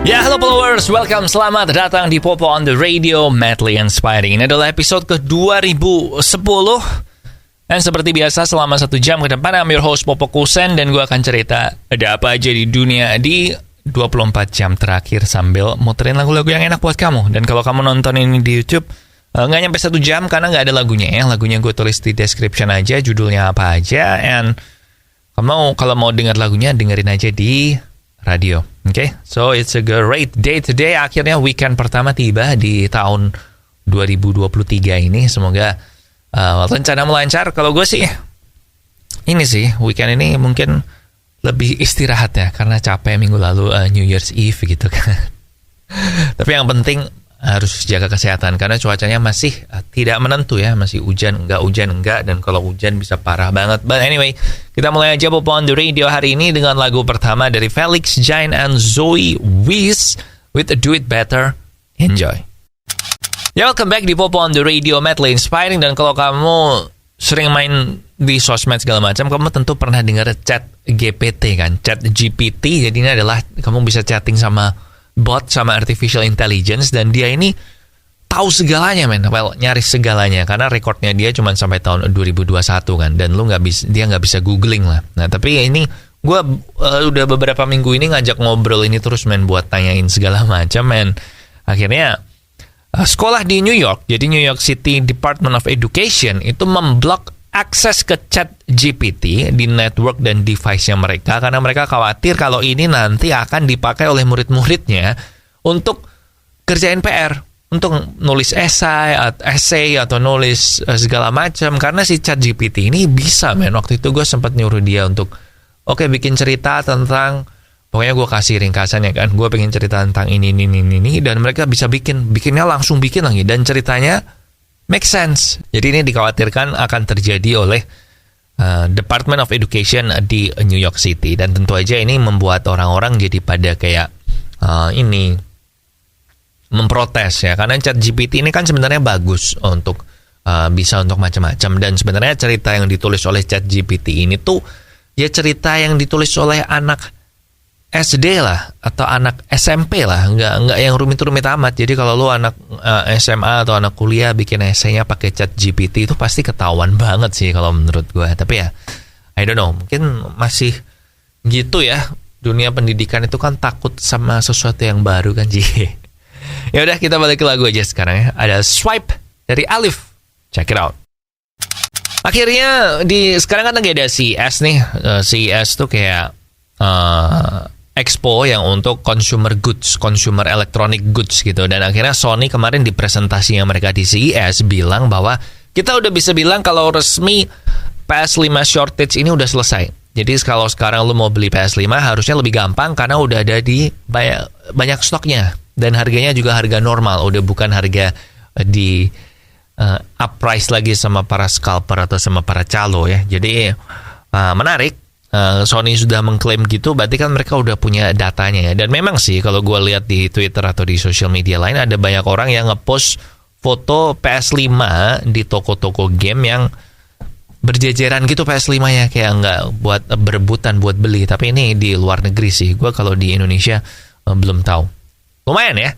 Ya, halo followers, welcome, selamat datang di Popo on the Radio, Madly Inspiring. Ini adalah episode ke-2010. Dan seperti biasa, selama 1 jam ke depan, I'm your host Popo Kusen. Dan gue akan cerita ada apa aja di dunia di 24 jam terakhir sambil muterin lagu-lagu yang enak buat kamu. Dan kalau kamu nonton ini di YouTube, nggak nyampe 1 jam karena nggak ada lagunya ya. Lagunya gue tulis di description aja, judulnya apa aja. And kalau mau dengar lagunya, dengerin aja di radio. Okay? So it's a great day today. Akhirnya weekend pertama tiba di tahun 2023 ini. Semoga rencanamu lancar. Kalau gue sih, ini sih, weekend ini mungkin lebih istirahat ya. Karena capek minggu lalu New Year's Eve gitu kan. Tapi yang penting harus jaga kesehatan. Karena cuacanya masih tidak menentu ya. Masih hujan enggak. Dan kalau hujan bisa parah banget. But anyway, kita mulai aja Popo on the Radio hari ini dengan lagu pertama dari Felix Jain and Zoe Wiss with Do It Better. Enjoy. Ya, welcome back di Popo on the Radio, Madly Inspiring. Dan kalau kamu sering main di sosmed segala macam, kamu tentu pernah dengar chat GPT kan, chat GPT. Jadi ini adalah kamu bisa chatting sama bot, sama artificial intelligence, dan dia ini tahu segalanya men. Well, nyaris segalanya karena rekornya dia cuma sampai tahun 2021 kan, dan dia nggak bisa googling lah. Nah tapi ini gue udah beberapa minggu ini ngajak ngobrol ini terus men, buat tanyain segala macam men. Akhirnya sekolah di New York, jadi New York City Department of Education itu memblok akses ke chat GPT di network dan device-nya mereka karena mereka khawatir kalau ini nanti akan dipakai oleh murid-muridnya untuk kerjain PR, untuk nulis essay atau nulis segala macam. Karena si chat GPT ini bisa men, waktu itu gue sempat nyuruh dia untuk bikin cerita tentang, pokoknya gue kasih ringkasannya kan, gue pengen cerita tentang ini, dan mereka bisa bikinnya langsung bikin lagi, dan ceritanya make sense. Jadi ini dikhawatirkan akan terjadi oleh Department of Education di New York City. Dan tentu aja ini membuat orang-orang jadi pada kayak memprotes ya. Karena chat GPT ini kan sebenarnya bagus untuk bisa untuk macam-macam. Dan sebenarnya cerita yang ditulis oleh chat GPT ini tuh ya cerita yang ditulis oleh anak SD lah atau anak SMP lah, nggak yang rumit-rumit amat. Jadi kalau lu anak SMA atau anak kuliah bikin esainya pakai chat GPT itu pasti ketahuan banget sih kalau menurut gue. Tapi ya I don't know, mungkin masih gitu ya, dunia pendidikan itu kan takut sama sesuatu yang baru kan Ji. Ya udah, kita balik ke lagu aja sekarang ya. Ada Swipe dari Alif, check it out. Akhirnya sekarang kan lagi ada CES nih. CES tuh kayak expo yang untuk consumer goods, consumer electronic goods gitu. Dan akhirnya Sony kemarin di presentasinya mereka di CES bilang bahwa kita udah bisa bilang kalau resmi PS5 shortage ini udah selesai. Jadi kalau sekarang lu mau beli PS5 harusnya lebih gampang karena udah ada di banyak stoknya. Dan harganya juga harga normal, udah bukan harga di up price lagi sama para scalper atau sama para calo ya. Jadi menarik. Sony sudah mengklaim gitu, berarti kan mereka udah punya datanya ya. Dan memang sih kalau gue lihat di Twitter atau di social media lain, ada banyak orang yang ngepost foto PS5 di toko-toko game yang berjejeran gitu PS5-nya, kayak nggak buat berebutan buat beli. Tapi ini di luar negeri sih, gue kalau di Indonesia belum tahu. Lumayan ya,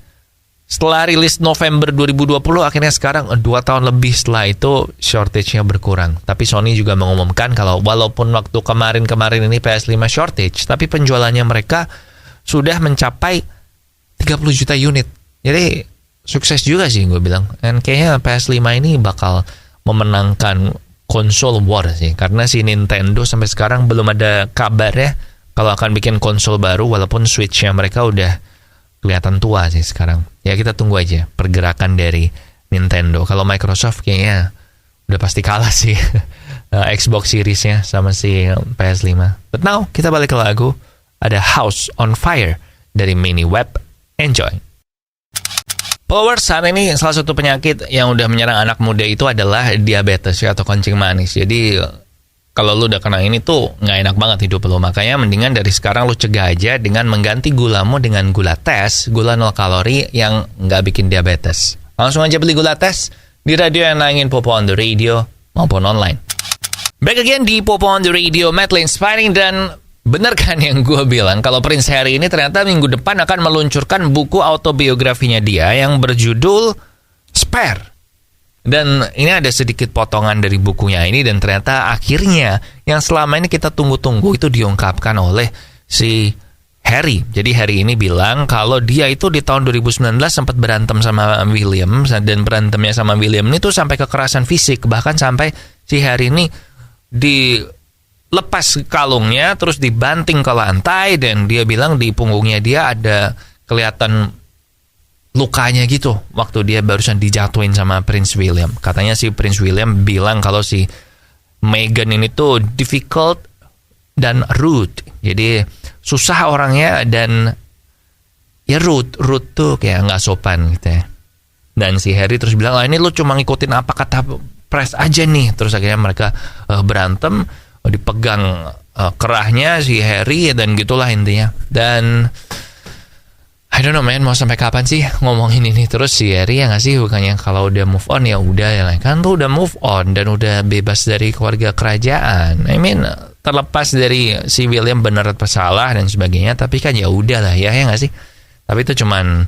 setelah rilis November 2020, akhirnya sekarang 2 tahun lebih setelah itu shortage-nya berkurang. Tapi Sony juga mengumumkan kalau walaupun waktu kemarin ini PS5 shortage, tapi penjualannya mereka sudah mencapai 30 juta unit. Jadi sukses juga sih gue bilang. Dan kayaknya PS5 ini bakal memenangkan console war sih. Karena si Nintendo sampai sekarang belum ada kabarnya kalau akan bikin konsol baru, walaupun Switch-nya mereka udah kelihatan tua sih sekarang. Ya kita tunggu aja pergerakan dari Nintendo. Kalau Microsoft kayaknya udah pasti kalah sih Xbox Series-nya sama si PS5. But now kita balik ke lagu. Ada House on Fire dari Miniweb. Enjoy. Followers, saat ini salah satu penyakit yang udah menyerang anak muda itu adalah diabetes ya, atau kencing manis. Jadi kalau lu udah kena ini tuh nggak enak banget hidup lu. Makanya mendingan dari sekarang lu cegah aja dengan mengganti gulamu dengan gula tes, gula 0 kalori yang nggak bikin diabetes. Langsung aja beli gula tes di radio yang nangin Popo on the Radio maupun online. Back again di Popo on the Radio, Madly Inspiring. Dan Bener kan yang gue bilang, kalau Prince Harry ini ternyata minggu depan akan meluncurkan buku autobiografinya dia yang berjudul Spare. Dan ini ada sedikit potongan dari bukunya ini, dan ternyata akhirnya yang selama ini kita tunggu-tunggu itu diungkapkan oleh si Harry. Jadi Harry ini bilang kalau dia itu di tahun 2019 sempat berantem sama William, dan berantemnya sama William ini tuh sampai kekerasan fisik, bahkan sampai si Harry ini dilepas kalungnya terus dibanting ke lantai, dan dia bilang di punggungnya dia ada kelihatan lukanya gitu waktu dia barusan dijatuhin sama Prince William. Katanya si Prince William bilang kalau si Meghan ini tuh difficult dan rude. Jadi susah orangnya dan ya rude tuh kayak nggak sopan gitu ya. Dan si Harry terus bilang, ini lu cuma ngikutin apa kata press aja nih. Terus akhirnya mereka berantem, dipegang kerahnya si Harry dan gitulah intinya. Dan I don't know man, mau sampai kapan sih ngomongin ini terus si Harry ya nggak sih? Bukannya kalau udah move on ya udah ya kan, tuh udah move on dan udah bebas dari keluarga kerajaan. I mean terlepas dari si William benar atau salah dan sebagainya, tapi kan ya udah lah ya nggak sih? Tapi itu cuman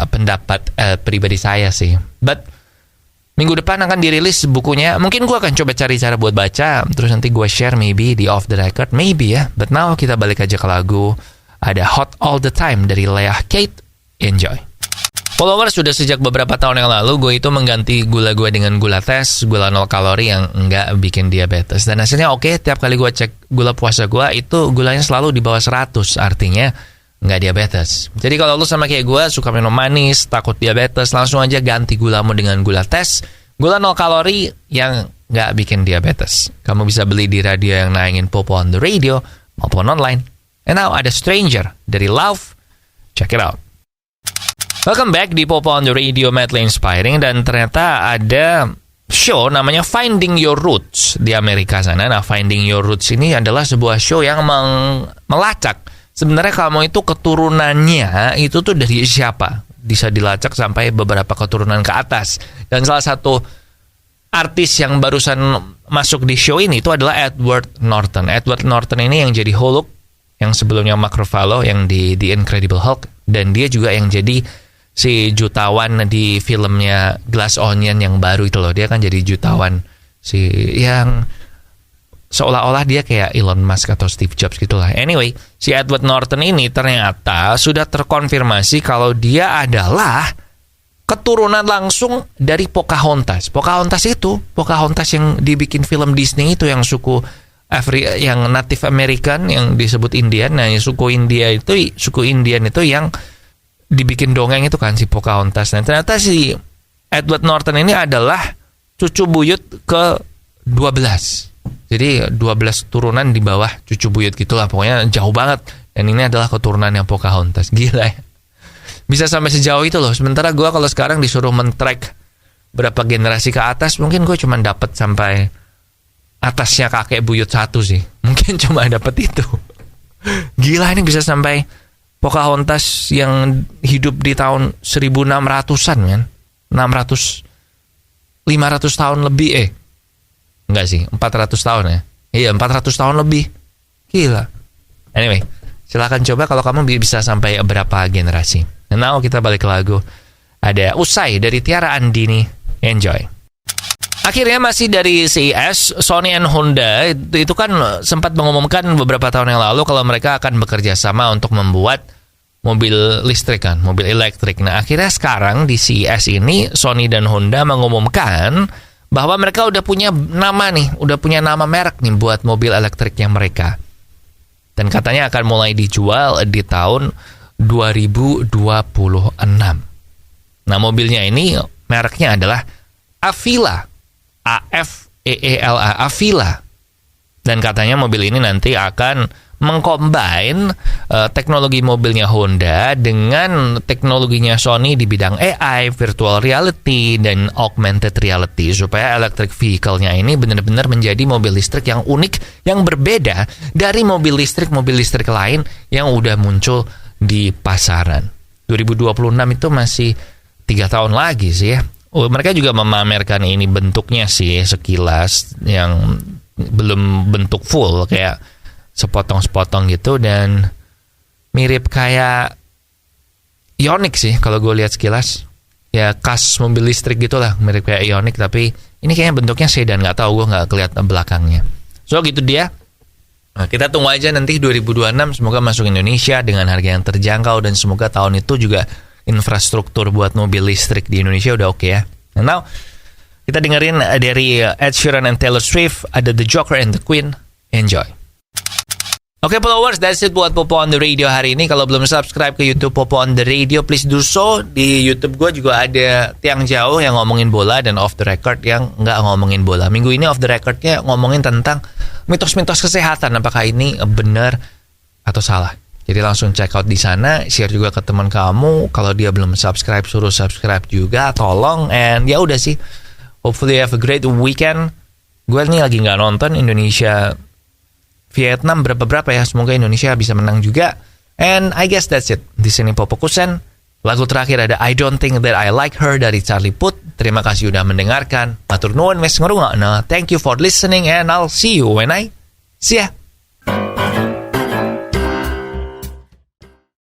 pendapat pribadi saya sih. But minggu depan akan dirilis bukunya. Mungkin gue akan coba cari cara buat baca, terus nanti gue share maybe di off the record, maybe ya. But now kita balik aja ke lagu. Ada Hot All The Time dari Leah Kate. Enjoy. Followers, sudah sejak beberapa tahun yang lalu gue itu mengganti gula gue dengan gula tes, gula 0 kalori yang enggak bikin diabetes. Dan hasilnya oke, tiap kali gue cek gula puasa gue itu gulanya selalu di bawah 100, artinya enggak diabetes. Jadi kalau lu sama kayak gue suka minum manis, takut diabetes, langsung aja ganti gulamu dengan gula tes, gula 0 kalori yang enggak bikin diabetes. Kamu bisa beli di radio yang nayangin Popo on the Radio maupun online. And now ada Stranger dari Love. Check it out. Welcome back di Popo on the Radio Madly Inspiring. Dan ternyata ada show namanya Finding Your Roots di Amerika sana. Nah, Finding Your Roots ini adalah sebuah show yang melacak sebenarnya kamu itu keturunannya itu tuh dari siapa. Bisa dilacak sampai beberapa keturunan ke atas. Dan salah satu artis yang barusan masuk di show ini itu adalah Edward Norton. Edward Norton ini yang jadi Hulk, yang sebelumnya Mark Ruffalo yang di The Incredible Hulk, dan dia juga yang jadi si jutawan di filmnya Glass Onion yang baru itu loh. Dia kan jadi jutawan si yang seolah-olah dia kayak Elon Musk atau Steve Jobs gitulah. Anyway, si Edward Norton ini ternyata sudah terkonfirmasi kalau dia adalah keturunan langsung dari Pocahontas. Pocahontas yang dibikin film Disney itu yang suku yang Native American yang disebut Indian. Nah, suku Indian itu yang dibikin dongeng itu kan si Pocahontas. Nah, ternyata si Edward Norton ini adalah cucu buyut ke 12. Jadi 12 turunan di bawah cucu buyut gitulah, pokoknya jauh banget. Dan ini adalah keturunan yang Pocahontas. Gila ya. Bisa sampai sejauh itu loh. Sementara gue kalau sekarang disuruh men-track berapa generasi ke atas, mungkin gue cuma dapat sampai atasnya kakek buyut 1 sih. Mungkin cuma dapat itu. Gila, ini bisa sampai Pocahontas yang hidup di tahun 1600-an kan. 500 tahun lebih enggak sih, 400 tahun ya. Iya, 400 tahun lebih. Gila. Anyway, silakan coba kalau kamu bisa sampai berapa generasi. Nah, kita balik ke lagu. Ada Usai dari Tiara Andini. Enjoy. Akhirnya masih dari CES, Sony and Honda itu kan sempat mengumumkan beberapa tahun yang lalu kalau mereka akan bekerja sama untuk membuat mobil listrik kan, mobil elektrik. Nah, akhirnya sekarang di CES ini Sony dan Honda mengumumkan bahwa mereka udah punya nama merek nih buat mobil elektriknya mereka. Dan katanya akan mulai dijual di tahun 2026. Nah, mobilnya ini mereknya adalah Afeela. AFEELA, Afeela. Dan katanya mobil ini nanti akan mengcombine teknologi mobilnya Honda dengan teknologinya Sony di bidang AI, virtual reality, dan augmented reality, supaya electric vehicle-nya ini benar-benar menjadi mobil listrik yang unik, yang berbeda dari mobil listrik lain yang udah muncul di pasaran. 2026 itu masih 3 tahun lagi sih ya. Mereka juga memamerkan ini bentuknya sih sekilas yang belum bentuk full, kayak sepotong-sepotong gitu, dan mirip kayak Ioniq sih kalau gue lihat sekilas. Ya khas mobil listrik gitulah, mirip kayak Ioniq, tapi ini kayaknya bentuknya sedan, nggak tahu, gue nggak kelihatan belakangnya. So gitu dia. Nah, kita tunggu aja nanti 2026 semoga masuk Indonesia dengan harga yang terjangkau, dan semoga tahun itu juga infrastruktur buat mobil listrik di Indonesia udah oke ya. Now kita dengerin dari Ed Sheeran and Taylor Swift, ada The Joker and the Queen. Enjoy. Oke, followers, that's it buat Popo on the Radio hari ini. Kalau belum subscribe ke YouTube Popo on the Radio, please do so. Di YouTube gue juga ada Tiang Jauh yang ngomongin bola, dan Off the Record yang nggak ngomongin bola. Minggu ini Off the Recordnya ngomongin tentang mitos-mitos kesehatan. Apakah ini benar atau salah? Jadi langsung check out di sana. Share juga ke teman kamu. Kalau dia belum subscribe, suruh subscribe juga. Tolong. And ya udah sih. Hopefully you have a great weekend. Gue nih lagi nggak nonton Indonesia Vietnam berapa ya, semoga Indonesia bisa menang juga. And I guess that's it. Di sini Popo Kusen. Lagu terakhir ada I Don't Think That I Like Her dari Charlie Puth. Terima kasih udah mendengarkan. Matur nuwun wes ngrungokno. Thank you for listening, and I'll see you when I see ya.